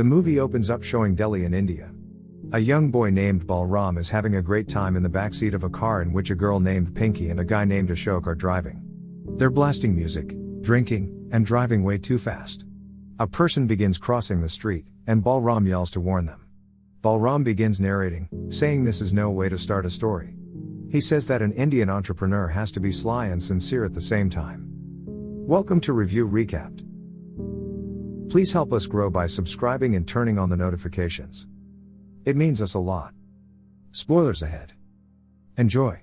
The movie opens up showing Delhi in India. A young boy named Balram is having a great time in the backseat of a car in which a girl named Pinky and a guy named Ashok are driving. They're blasting music, drinking, and driving way too fast. A person begins crossing the street, and Balram yells to warn them. Balram begins narrating, saying this is no way to start a story. He says that an Indian entrepreneur has to be sly and sincere at the same time. Welcome to Review Recapped. Please help us grow by subscribing and turning on the notifications. It means us a lot. Spoilers ahead. Enjoy.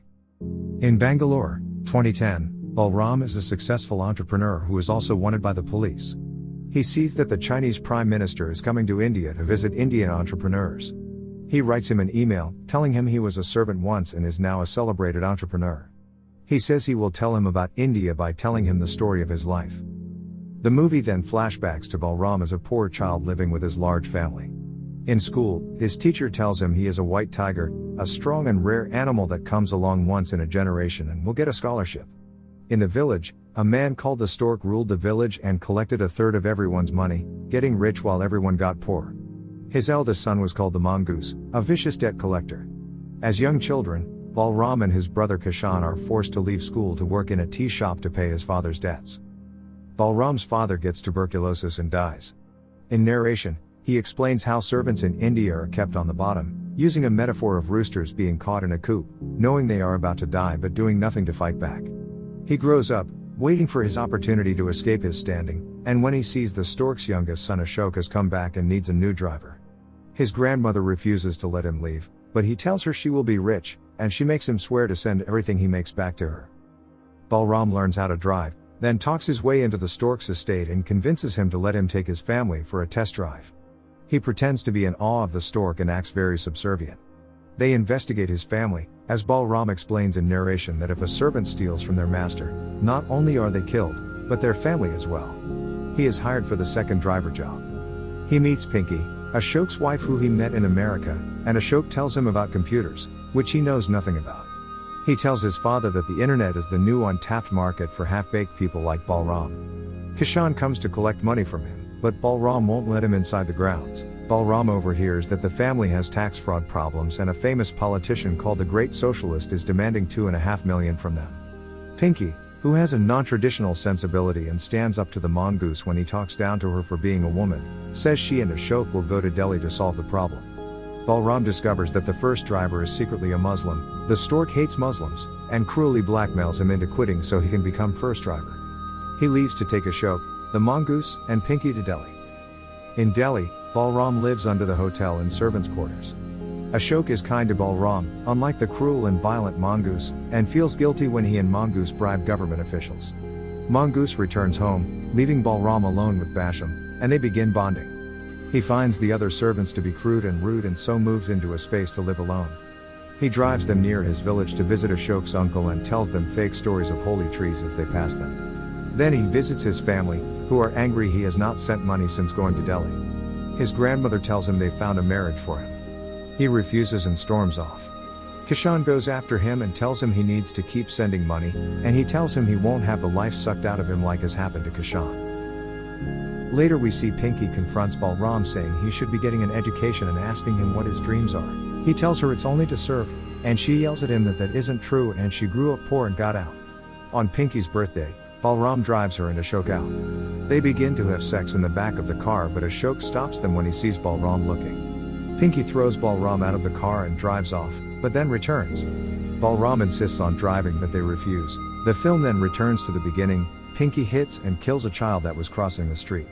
In Bangalore, 2010, Balram is a successful entrepreneur who is also wanted by the police. He sees that the Chinese Prime Minister is coming to India to visit Indian entrepreneurs. He writes him an email, telling him he was a servant once and is now a celebrated entrepreneur. He says he will tell him about India by telling him the story of his life. The movie then flashbacks to Balram as a poor child living with his large family. In school, his teacher tells him he is a white tiger, a strong and rare animal that comes along once in a generation and will get a scholarship. In the village, a man called the Stork ruled the village and collected a third of everyone's money, getting rich while everyone got poor. His eldest son was called the Mongoose, a vicious debt collector. As young children, Balram and his brother Kishan are forced to leave school to work in a tea shop to pay his father's debts. Balram's father gets tuberculosis and dies. In narration, he explains how servants in India are kept on the bottom, using a metaphor of roosters being caught in a coop, knowing they are about to die but doing nothing to fight back. He grows up, waiting for his opportunity to escape his standing, and when he sees the stork's youngest son Ashok has come back and needs a new driver. His grandmother refuses to let him leave, but he tells her she will be rich, and she makes him swear to send everything he makes back to her. Balram learns how to drive, then talks his way into the stork's estate and convinces him to let him take his family for a test drive. He pretends to be in awe of the stork and acts very subservient. They investigate his family, as Balram explains in narration that if a servant steals from their master, not only are they killed, but their family as well. He is hired for the second driver job. He meets Pinky, Ashok's wife who he met in America, and Ashok tells him about computers, which he knows nothing about. He tells his father that the internet is the new untapped market for half-baked people like Balram. Kishan comes to collect money from him, but Balram won't let him inside the grounds. Balram overhears that the family has tax fraud problems and a famous politician called the Great Socialist is demanding $2.5 million from them. Pinky, who has a non-traditional sensibility and stands up to the mongoose when he talks down to her for being a woman, says she and Ashok will go to Delhi to solve the problem. Balram discovers that the first driver is secretly a Muslim, the stork hates Muslims, and cruelly blackmails him into quitting so he can become first driver. He leaves to take Ashok, the mongoose, and Pinky to Delhi. In Delhi, Balram lives under the hotel in servants' quarters. Ashok is kind to Balram, unlike the cruel and violent mongoose, and feels guilty when he and mongoose bribe government officials. Mongoose returns home, leaving Balram alone with Basham, and they begin bonding. He finds the other servants to be crude and rude and so moves into a space to live alone. He drives them near his village to visit Ashok's uncle and tells them fake stories of holy trees as they pass them. Then he visits his family, who are angry he has not sent money since going to Delhi. His grandmother tells him they found a marriage for him. He refuses and storms off. Kishan goes after him and tells him he needs to keep sending money, and he tells him he won't have the life sucked out of him like has happened to Kishan. Later we see Pinky confronts Balram saying he should be getting an education and asking him what his dreams are. He tells her it's only to serve, and she yells at him that isn't true and she grew up poor and got out. On Pinky's birthday, Balram drives her and Ashok out. They begin to have sex in the back of the car but Ashok stops them when he sees Balram looking. Pinky throws Balram out of the car and drives off, but then returns. Balram insists on driving but they refuse. The film then returns to the beginning. Pinky hits and kills a child that was crossing the street.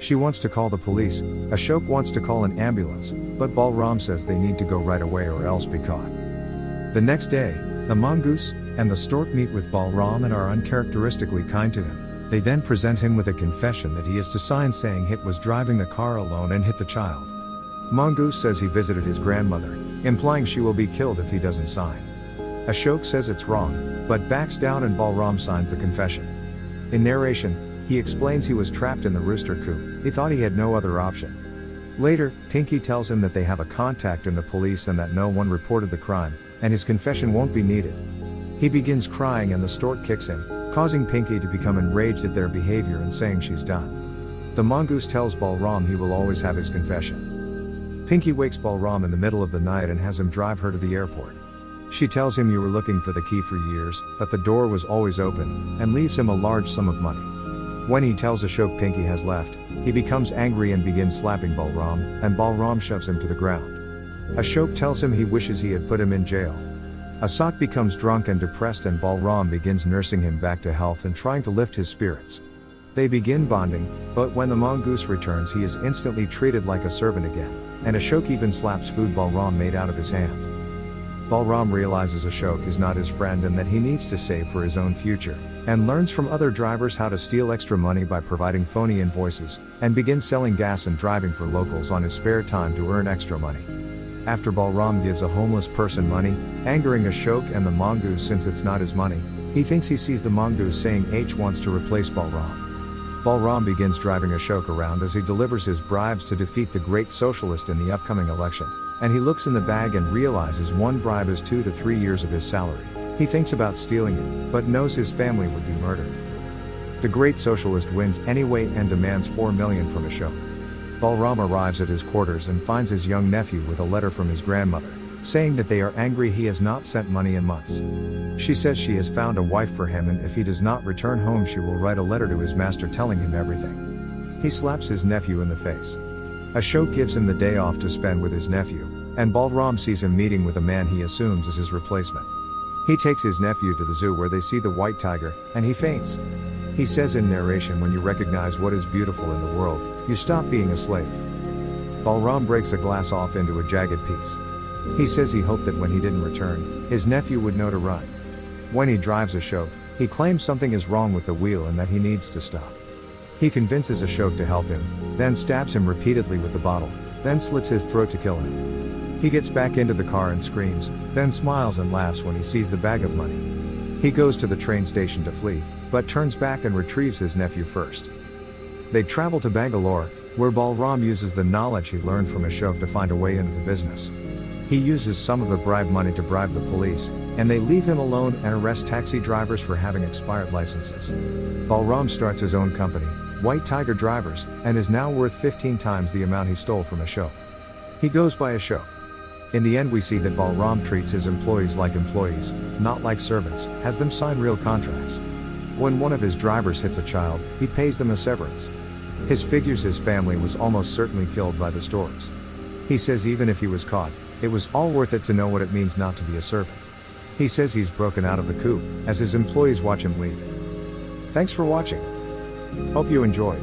She wants to call the police. Ashok wants to call an ambulance, but Balram says they need to go right away or else be caught. The next day, the mongoose and the stork meet with Balram and are uncharacteristically kind to him. They then present him with a confession that he is to sign saying he was driving the car alone and hit the child. Mongoose says he visited his grandmother, implying she will be killed if he doesn't sign. Ashok says it's wrong, but backs down and Balram signs the confession. In narration, he explains he was trapped in the rooster coop. He thought he had no other option. Later, Pinky tells him that they have a contact in the police and that no one reported the crime, and his confession won't be needed. He begins crying and the stork kicks him, causing Pinky to become enraged at their behavior and saying she's done. The mongoose tells Balram he will always have his confession. Pinky wakes Balram in the middle of the night and has him drive her to the airport. She tells him you were looking for the key for years, that the door was always open, and leaves him a large sum of money. When he tells Ashok Pinky has left, he becomes angry and begins slapping Balram, and Balram shoves him to the ground. Ashok tells him he wishes he had put him in jail. Ashok becomes drunk and depressed and Balram begins nursing him back to health and trying to lift his spirits. They begin bonding, but when the mongoose returns he is instantly treated like a servant again, and Ashok even slaps food Balram made out of his hand. Balram realizes Ashok is not his friend and that he needs to save for his own future, and learns from other drivers how to steal extra money by providing phony invoices, and begins selling gas and driving for locals on his spare time to earn extra money. After Balram gives a homeless person money, angering Ashok and the mongoose since it's not his money, he thinks he sees the mongoose saying H wants to replace Balram. Balram begins driving Ashok around as he delivers his bribes to defeat the great socialist in the upcoming election, and he looks in the bag and realizes one bribe is 2 to 3 years of his salary. He thinks about stealing it, but knows his family would be murdered. The great socialist wins anyway and demands 4 million from Ashok. Balram arrives at his quarters and finds his young nephew with a letter from his grandmother, saying that they are angry he has not sent money in months. She says she has found a wife for him and if he does not return home she will write a letter to his master telling him everything. He slaps his nephew in the face. Ashok gives him the day off to spend with his nephew, and Balram sees him meeting with a man he assumes is his replacement. He takes his nephew to the zoo where they see the white tiger, and he faints. He says in narration, when you recognize what is beautiful in the world, you stop being a slave. Balram breaks a glass off into a jagged piece. He says he hoped that when he didn't return, his nephew would know to run. When he drives Ashok, he claims something is wrong with the wheel and that he needs to stop. He convinces Ashok to help him, then stabs him repeatedly with the bottle, then slits his throat to kill him. He gets back into the car and screams, then smiles and laughs when he sees the bag of money. He goes to the train station to flee, but turns back and retrieves his nephew first. They travel to Bangalore, where Balram uses the knowledge he learned from Ashok to find a way into the business. He uses some of the bribe money to bribe the police, and they leave him alone and arrest taxi drivers for having expired licenses. Balram starts his own company, White Tiger Drivers, and is now worth 15 times the amount he stole from Ashok. He goes by Ashok. In the end we see that Balram treats his employees like employees, not like servants, has them sign real contracts. When one of his drivers hits a child, he pays them a severance. His figures his family was almost certainly killed by the storks. He says even if he was caught, it was all worth it to know what it means not to be a servant. He says he's broken out of the coop, as his employees watch him leave. Thanks for watching. Hope you enjoyed.